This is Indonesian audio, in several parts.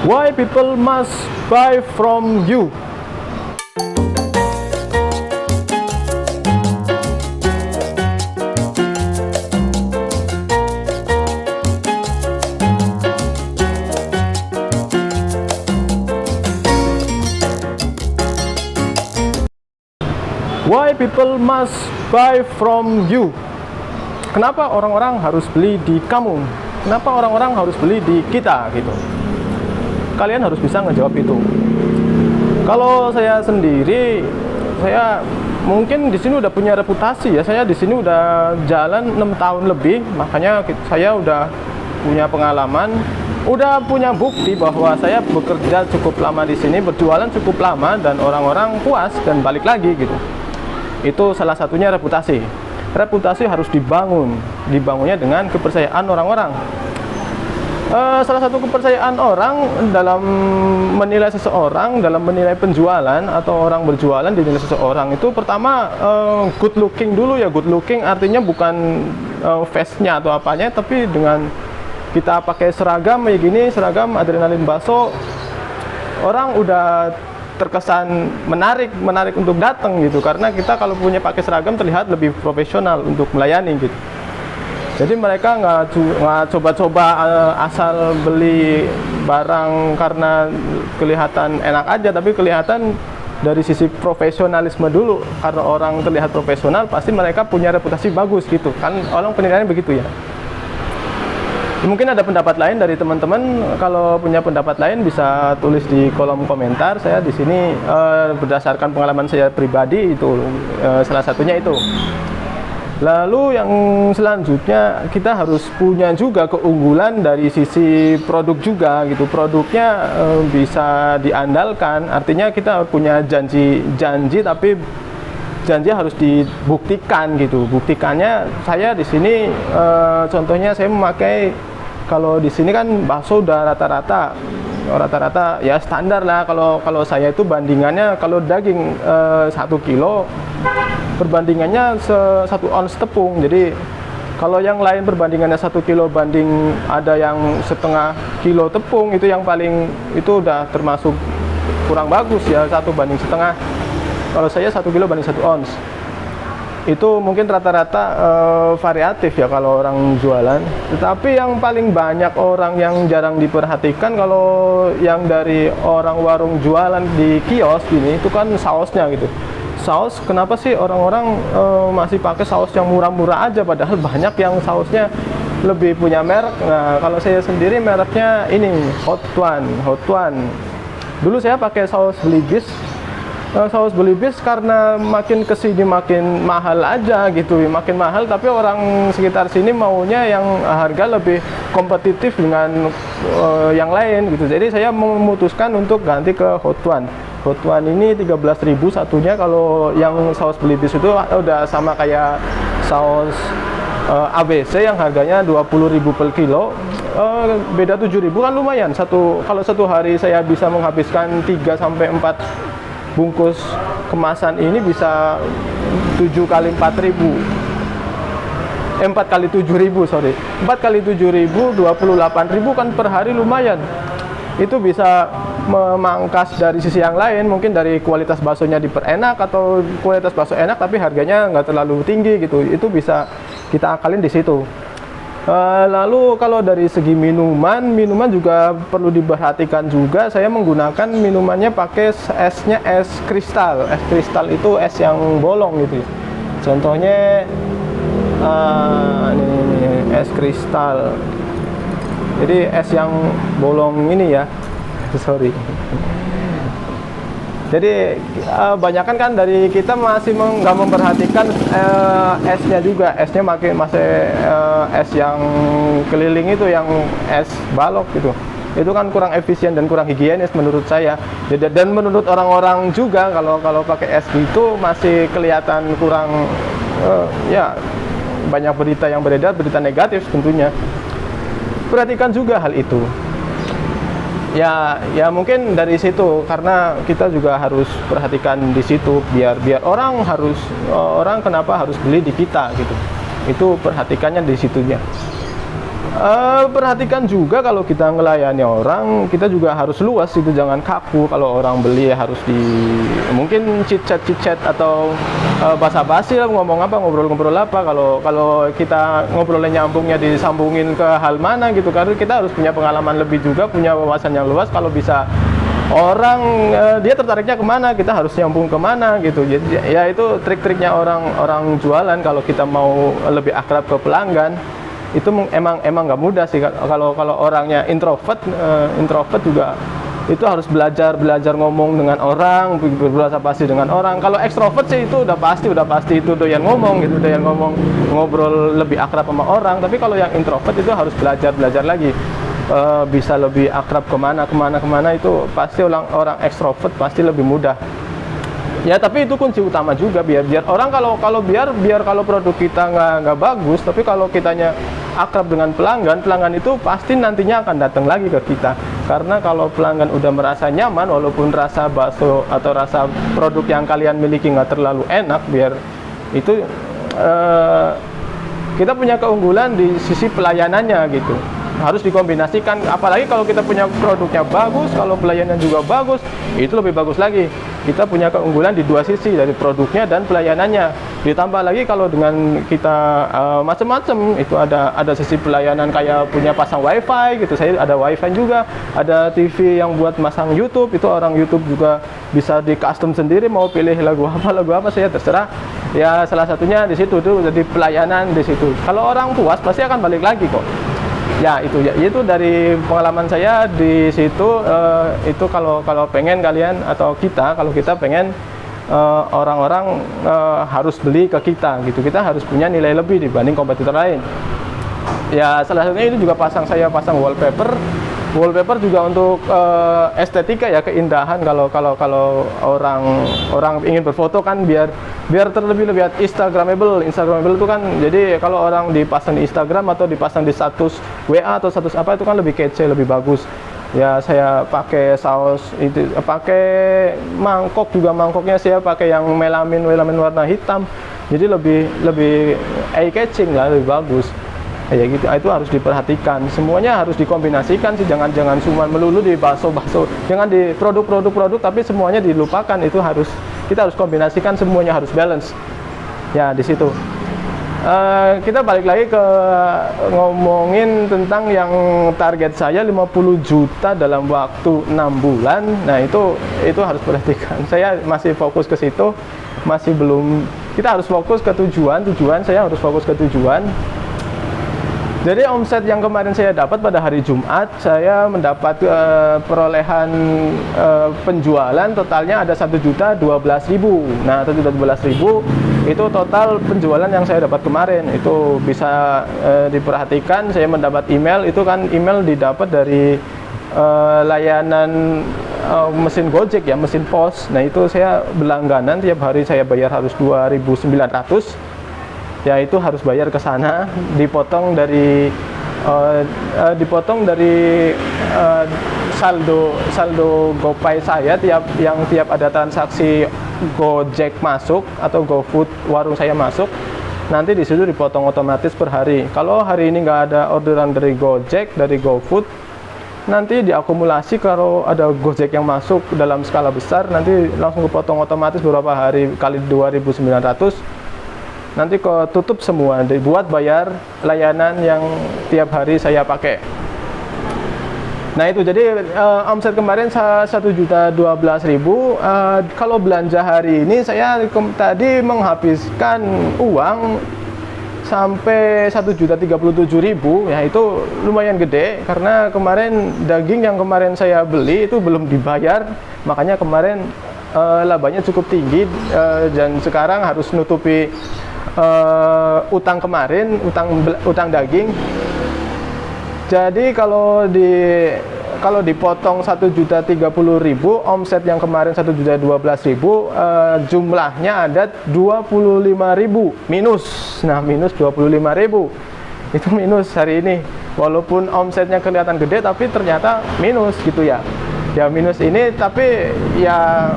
Why people must buy from you? Why people must buy from you? Kenapa orang-orang harus beli di kamu? Kenapa orang-orang harus beli di kita gitu? Kalian harus bisa ngejawab itu. Kalau saya sendiri, saya mungkin di sini udah punya reputasi ya. Saya di sini udah jalan 6 tahun lebih, makanya saya udah punya pengalaman, udah punya bukti bahwa saya bekerja cukup lama di sini, berjualan cukup lama dan orang-orang puas dan balik lagi gitu. Itu salah satunya reputasi. Reputasi harus dibangunnya dengan kepercayaan orang-orang. Salah satu kepercayaan orang dalam menilai seseorang, dalam menilai penjualan atau orang berjualan dinilai seseorang itu pertama good looking dulu ya. Good looking artinya bukan face-nya atau apanya, tapi dengan kita pakai seragam kayak gini, seragam adrenalin bakso, orang udah terkesan menarik untuk datang gitu, karena kita kalau punya pakai seragam terlihat lebih profesional untuk melayani gitu. Jadi mereka nggak coba-coba asal beli barang karena kelihatan enak aja, tapi kelihatan dari sisi profesionalisme dulu. Karena orang terlihat profesional, pasti mereka punya reputasi bagus gitu kan, orang penilaiannya begitu ya. Mungkin ada pendapat lain dari teman-teman. Kalau punya pendapat lain bisa tulis di kolom komentar. Saya di sini berdasarkan pengalaman saya pribadi itu salah satunya itu. Lalu yang selanjutnya kita harus punya juga keunggulan dari sisi produk juga gitu. Produknya bisa diandalkan. Artinya kita harus punya janji tapi janji harus dibuktikan gitu. Buktikannya saya di sini contohnya saya memakai, kalau di sini kan bakso udah rata-rata ya standar lah. Kalau saya itu bandingannya, kalau daging 1 kilo perbandingannya 1 ons tepung. Jadi kalau yang lain perbandingannya 1 kilo banding ada yang setengah kilo tepung, itu yang paling itu udah termasuk kurang bagus ya, 1 banding setengah. Kalau saya 1 kilo banding 1 ons. Itu mungkin rata-rata variatif ya kalau orang jualan. Tetapi yang paling banyak orang yang jarang diperhatikan kalau yang dari orang warung jualan di kios ini, itu kan sausnya gitu. Saus, kenapa sih orang-orang masih pakai saus yang murah-murah aja, padahal banyak yang sausnya lebih punya merek. Nah, kalau saya sendiri mereknya ini Hot One. Dulu saya pakai saus Belibis. Saus Belibis karena makin kesini makin mahal aja gitu, makin mahal, tapi orang sekitar sini maunya yang harga lebih kompetitif dengan yang lain gitu. Jadi saya memutuskan untuk ganti ke Hot One. Hot One ini 13.000 satunya. Kalau yang saus Belibis itu udah sama kayak saus ABC yang harganya 20.000 per kilo. Beda 7.000 kan lumayan. Kalau satu hari saya bisa menghabiskan 3 sampai 4 bungkus kemasan ini, bisa 7 kali 4.000. 4 kali 7.000, sorry. 4 kali 7.000, 28.000 kan per hari, lumayan. Itu bisa memangkas dari sisi yang lain, mungkin dari kualitas baksonya diperenak, atau kualitas bakso enak tapi harganya nggak terlalu tinggi gitu. Itu bisa kita akalin di situ. Lalu kalau dari segi minuman juga perlu diperhatikan juga. Saya menggunakan minumannya pakai esnya es kristal. Es kristal itu es yang bolong gitu. Contohnya ini es kristal. Jadi es yang bolong ini ya. Sorry. Jadi banyakan kan dari kita masih nggak memperhatikan esnya juga. Esnya masih es yang keliling itu, yang es balok gitu. Itu kan kurang efisien dan kurang higienis menurut saya. Dan menurut orang-orang juga kalau pakai es itu masih kelihatan kurang ya, banyak berita yang beredar, berita negatif tentunya. Perhatikan juga hal itu. Ya mungkin dari situ, karena kita juga harus perhatikan di situ biar orang kenapa harus beli di kita gitu. Itu perhatikannya di situnya. Perhatikan juga kalau kita ngelayani orang, kita juga harus luas itu, jangan kaku. Kalau orang beli harus mungkin chit chat atau basa-basi lah, ngomong apa, ngobrol-ngobrol apa. Kalau kita ngobrolnya nyambungnya disambungin ke hal mana gitu, karena kita harus punya pengalaman lebih juga, punya wawasan yang luas. Kalau bisa orang dia tertariknya kemana, kita harus nyambung kemana gitu. Jadi ya itu trik-triknya orang jualan. Kalau kita mau lebih akrab ke pelanggan, itu emang nggak mudah sih. Kalau orangnya introvert juga itu harus belajar ngomong dengan orang, berbahasa basi dengan orang. Kalau ekstrovert sih itu udah pasti itu doyan ngomong gitu, doyan ngobrol lebih akrab sama orang. Tapi kalau yang introvert itu harus belajar lagi, bisa lebih akrab kemana itu pasti orang ekstrovert pasti lebih mudah. Ya, tapi itu kunci utama juga, biar orang kalau produk kita nggak bagus, tapi kalau kitanya akrab dengan pelanggan itu pasti nantinya akan datang lagi ke kita. Karena kalau pelanggan udah merasa nyaman, walaupun rasa bakso atau rasa produk yang kalian miliki nggak terlalu enak, biar itu kita punya keunggulan di sisi pelayanannya gitu. Harus dikombinasikan, apalagi kalau kita punya produknya bagus, kalau pelayanan juga bagus, itu lebih bagus lagi. Kita punya keunggulan di dua sisi, dari produknya dan pelayanannya. Ditambah lagi kalau dengan kita macam-macam, itu ada sisi pelayanan kayak punya pasang wifi gitu, saya ada wifi juga, ada TV yang buat masang YouTube, itu orang YouTube juga bisa di custom sendiri, mau pilih lagu apa saya terserah. Ya salah satunya di situ tuh, jadi pelayanan di situ. Kalau orang puas pasti akan balik lagi kok. Ya itu dari pengalaman saya di situ. Itu kalau pengen kalian atau kalau kita pengen orang-orang harus beli ke kita gitu, kita harus punya nilai lebih dibanding kompetitor lain. Ya salah satunya itu juga saya pasang wallpaper juga untuk estetika ya, keindahan. Kalau orang ingin berfoto kan biar terlebih Instagramable itu kan, jadi kalau orang dipasang di Instagram atau dipasang di status WA atau status apa itu kan lebih kece, lebih bagus. Ya saya pakai saus itu, pakai mangkoknya saya pakai yang melamin warna hitam, jadi lebih eye catching lah, lebih bagus. Ya gitu, itu harus diperhatikan. Semuanya harus dikombinasikan sih, jangan cuma melulu di bakso, jangan di produk tapi semuanya dilupakan. Itu kita harus kombinasikan, semuanya harus balance. Ya di situ. Kita balik lagi ke ngomongin tentang yang target saya 50 juta dalam waktu 6 bulan. Nah itu harus perhatikan. Saya masih fokus ke situ, masih belum. Kita harus fokus ke tujuan. Saya harus fokus ke tujuan. Jadi omset yang kemarin saya dapat pada hari Jumat, saya mendapat perolehan penjualan totalnya ada 1.012.000. Nah, 1.012.000 itu total penjualan yang saya dapat kemarin. Itu bisa diperhatikan, saya mendapat email, itu kan email didapat dari layanan mesin Gojek ya, mesin pos. Nah, itu saya berlangganan, tiap hari saya bayar harus 2.900. Ya itu harus bayar ke sana, dipotong dari saldo GoPay saya tiap ada transaksi Gojek masuk atau GoFood warung saya masuk, nanti di situ dipotong otomatis per hari. Kalau hari ini nggak ada orderan dari Gojek, dari GoFood, nanti diakumulasi. Kalau ada Gojek yang masuk dalam skala besar, nanti langsung dipotong otomatis beberapa hari kali 2.900. Nanti ketutup semua, dibuat bayar layanan yang tiap hari saya pakai. Nah itu jadi omset kemarin 1.012.000. Kalau belanja hari ini saya tadi menghabiskan uang sampai 1.037.000. Ya itu lumayan gede, karena kemarin daging yang kemarin saya beli itu belum dibayar, makanya kemarin labanya cukup tinggi, dan sekarang harus nutupi utang kemarin, utang daging. Jadi kalau dipotong 1.030.000, omset yang kemarin 1.012.000, jumlahnya ada 25.000 minus. Nah, minus 25.000. Itu minus hari ini. Walaupun omsetnya kelihatan gede, tapi ternyata minus gitu ya. Ya minus ini, tapi ya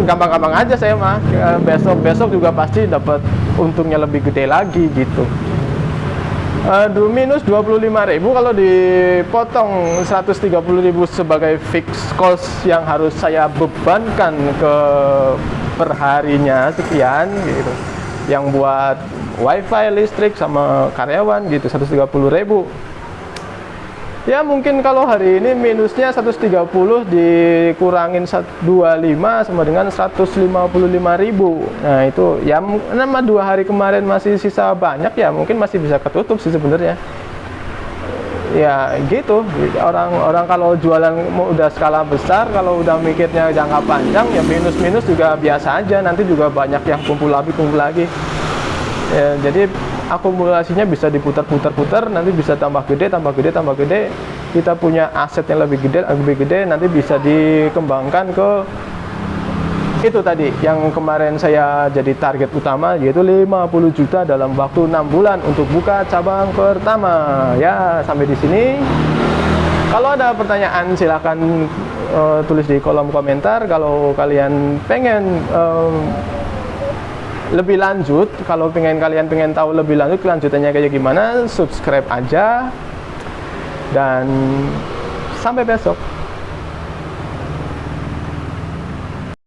gampang-gampang aja saya mah. Besok juga pasti dapat untungnya lebih gede lagi gitu. Aduh, minus 25.000 kalau dipotong 130.000 sebagai fixed cost yang harus saya bebankan ke perharinya sekian gitu. Yang buat wifi, listrik sama karyawan gitu 130.000. Ya mungkin kalau hari ini minusnya 130 dikurangin 25 sama dengan 155.000. Nah itu ya nama 2 hari kemarin masih sisa banyak ya, mungkin masih bisa ketutup sih sebenarnya. Ya gitu, orang kalau jualan udah skala besar, kalau udah mikirnya jangka panjang ya minus-minus juga biasa aja, nanti juga banyak yang kumpul lagi. Ya, jadi akumulasinya bisa diputar-putar, nanti bisa tambah gede, kita punya aset yang lebih gede, nanti bisa dikembangkan ke itu tadi yang kemarin saya jadi target utama, yaitu 50 juta dalam waktu 6 bulan untuk buka cabang pertama. Ya, sampai di sini. Kalau ada pertanyaan silahkan tulis di kolom komentar. Kalau kalian pengen lebih lanjut, kalau kalian pengen tahu lebih lanjut kelanjutannya kayak gimana, subscribe aja dan sampai besok.